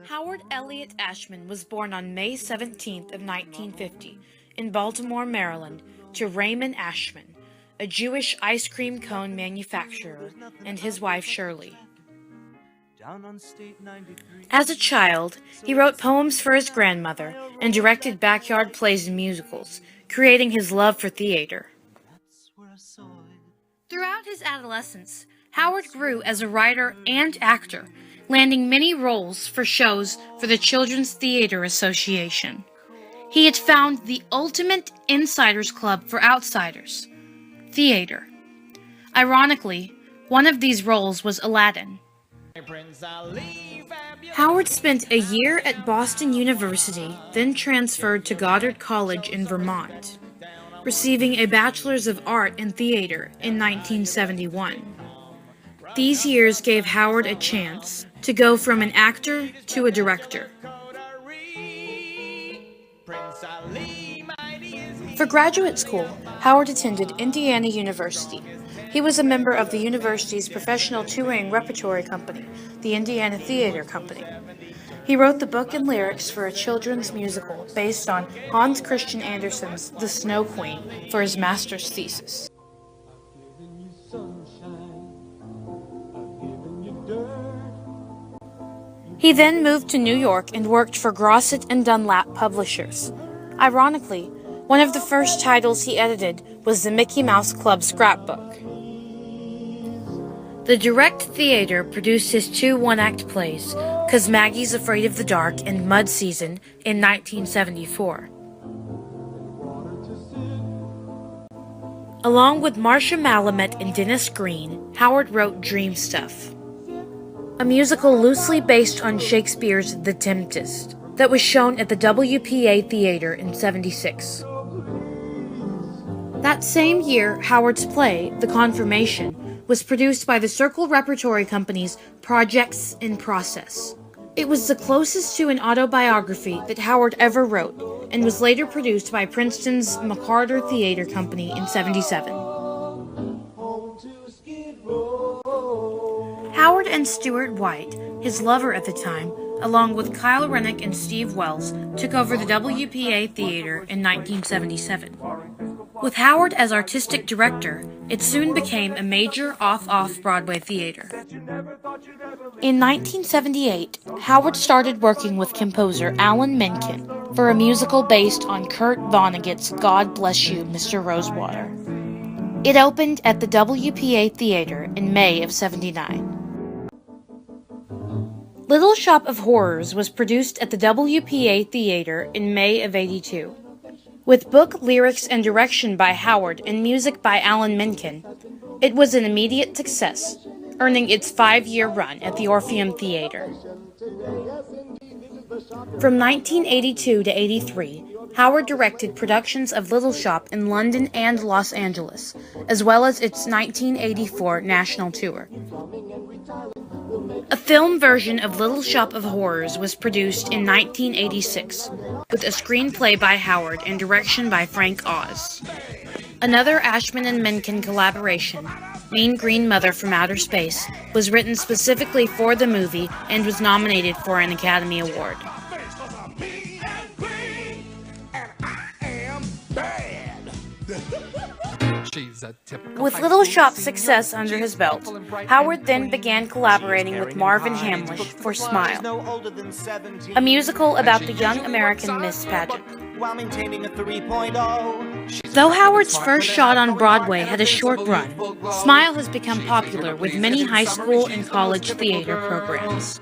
Howard Elliott Ashman was born on May 17th of 1950 in Baltimore, Maryland, to Raymond Ashman, a Jewish ice cream cone manufacturer, and his wife Shirley. As a child, he wrote poems for his grandmother and directed backyard plays and musicals, creating his love for theater. Throughout his adolescence, Howard grew as a writer and actor, landing many roles for shows for the Children's Theater Association. He had found the ultimate insiders club for outsiders, theater. Ironically, one of these roles was Aladdin. Howard spent a year at Boston University, then transferred to Goddard College in Vermont, receiving a Bachelor's of Art in Theater in 1971. These years gave Howard a chance to go from an actor to a director. For graduate school, Howard attended Indiana University. He was a member of the university's professional touring repertory company, the Indiana Theater Company. He wrote the book and lyrics for a children's musical based on Hans Christian Andersen's The Snow Queen for his master's thesis. He then moved to New York and worked for Grosset and Dunlap publishers. Ironically, one of the first titles he edited was the Mickey Mouse Club scrapbook. The Direct Theater produced his two one-act plays, 'Cause Maggie's Afraid of the Dark and Mud Season, in 1974. Along with Marcia Malamet and Dennis Green, Howard wrote Dream Stuff, a musical loosely based on Shakespeare's The Tempest, that was shown at the WPA Theater in '76. That same year, Howard's play, The Confirmation, was produced by the Circle Repertory Company's Projects in Process. It was the closest to an autobiography that Howard ever wrote, and was later produced by Princeton's McCarter Theater Company in '77. Howard and Stuart White, his lover at the time, along with Kyle Rennick and Steve Wells, took over the WPA Theater in 1977. With Howard as artistic director, it soon became a major off-Broadway theater. In 1978, Howard started working with composer Alan Menken for a musical based on Kurt Vonnegut's God Bless You, Mr. Rosewater. It opened at the WPA Theater in May of '79. Little Shop of Horrors was produced at the WPA Theater in May of '82. With book, lyrics, and direction by Howard and music by Alan Menken, it was an immediate success, earning its 5-year run at the Orpheum Theater. From 1982 to '83, Howard directed productions of Little Shop in London and Los Angeles, as well as its 1984 national tour. A film version of Little Shop of Horrors was produced in 1986, with a screenplay by Howard and direction by Frank Oz. Another Ashman and Menken collaboration, Mean Green Mother from Outer Space, was written specifically for the movie and was nominated for an Academy Award. With Little Shop's success under his belt, Howard then began collaborating with Marvin Hamlish for Smile, a musical about the young American Miss pageant. Though Howard's first shot on Broadway had a short run, Smile has become popular with many high school and college theater programs.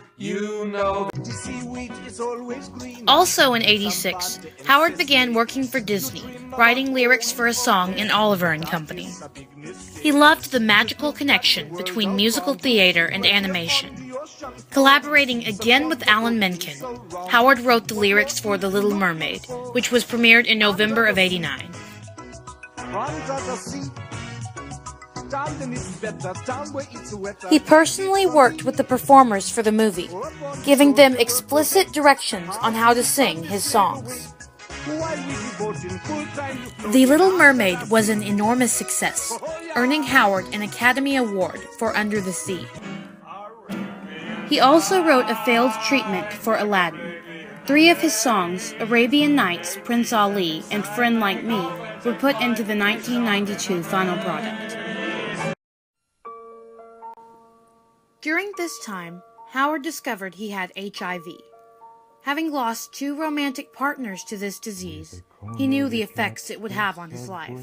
Also in '86, Howard began working for Disney, writing lyrics for a song in Oliver and Company. He loved the magical connection between musical theater and animation. Collaborating again with Alan Menken, Howard wrote the lyrics for The Little Mermaid, which was premiered in November of '89. He personally worked with the performers for the movie, giving them explicit directions on how to sing his songs. The Little Mermaid was an enormous success, earning Howard an Academy Award for Under the Sea. He also wrote a failed treatment for Aladdin. 3 of his songs, Arabian Nights, Prince Ali, and Friend Like Me, were put into the 1992 final product. During this time, Howard discovered he had HIV. Having lost 2 romantic partners to this disease, he knew the effects it would have on his life.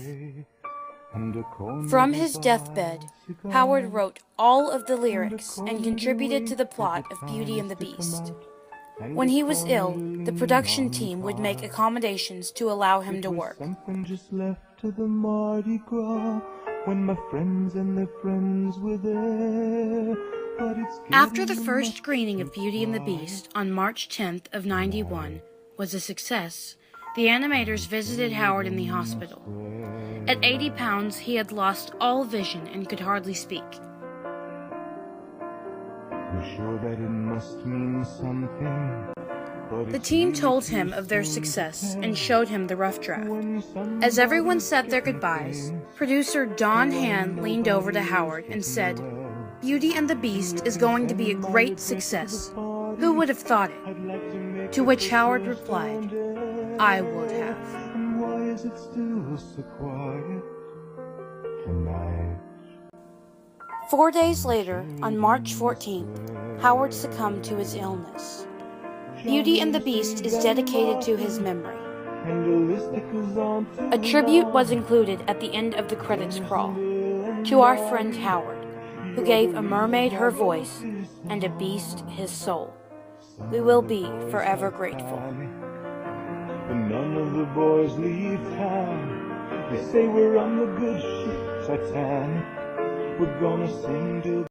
From his deathbed, Howard wrote all of the lyrics and contributed to the plot of Beauty and the Beast. When he was ill, the production team would make accommodations to allow him to work. After the first screening of Beauty and the Beast on March 10th of '91 was a success, the animators visited Howard in the hospital. At 80 pounds, he had lost all vision and could hardly speak. The team told him of their success and showed him the rough draft. As everyone said their goodbyes, producer Don Hand leaned over to Howard and said, "Beauty and the Beast is going to be a great success. Who would have thought it?" To which Howard replied, "I would have." 4 days later, on March 14th, Howard succumbed to his illness. Beauty and the Beast is dedicated to his memory. A tribute was included at the end of the credits crawl to our friend Howard, who gave a mermaid her voice and a beast his soul. We will be forever grateful. But none of the boys leave town. They say we're on the good ship Titanic. We're gonna sing till